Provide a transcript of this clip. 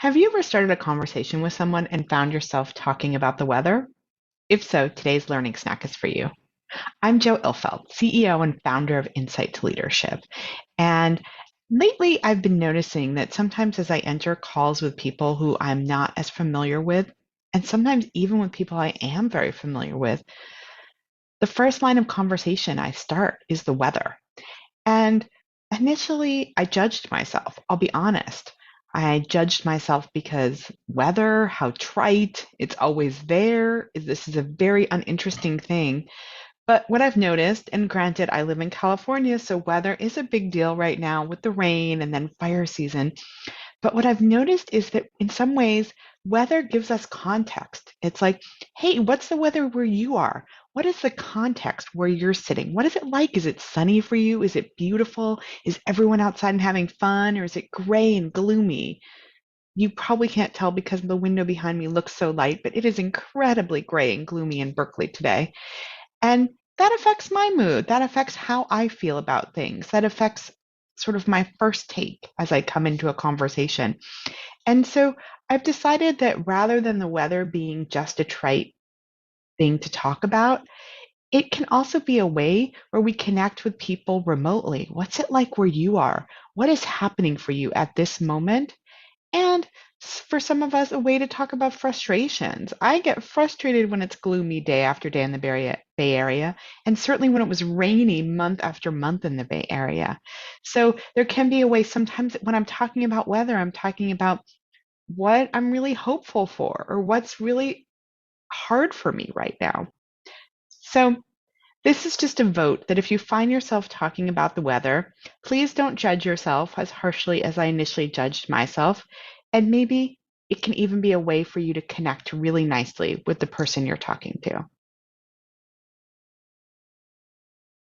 Have you ever started a conversation with someone and found yourself talking about the weather? If so, today's learning snack is for you. I'm Joe Ilfeld, CEO and founder of Insight to Leadership. And lately, I've been noticing that sometimes as I enter calls with people who I'm not as familiar with, and sometimes even with people I am very familiar with, the first line of conversation I start is the weather. And initially, I judged myself. I'll be honest. I judged myself because weather, how trite, it's always there. This is a very uninteresting thing. But what I've noticed, and granted, I live in California, so weather is a big deal right now with the rain and then fire season. But what I've noticed is that in some ways, weather gives us context. It's like, hey, what's the weather where you are? What is the context where you're sitting? What is it like? Is it sunny for you? Is it beautiful? Is everyone outside and having fun? Or is it gray and gloomy? You probably can't tell because the window behind me looks so light, but it is incredibly gray and gloomy in Berkeley today. And that affects my mood. That affects how I feel about things. That affects sort of my first take as I come into a conversation. And so I've decided that rather than the weather being just a trite thing to talk about, it can also be a way where we connect with people remotely. What's it like where you are? What is happening for you at this moment? And for some of us, a way to talk about frustrations. I get frustrated when it's gloomy day after day in the Bay Area, and certainly when it was rainy month after month in the Bay Area. So there can be a way sometimes when I'm talking about weather, I'm talking about what I'm really hopeful for or what's really hard for me right now. So this is just a vote that if you find yourself talking about the weather, please don't judge yourself as harshly as I initially judged myself. And maybe it can even be a way for you to connect really nicely with the person you're talking to.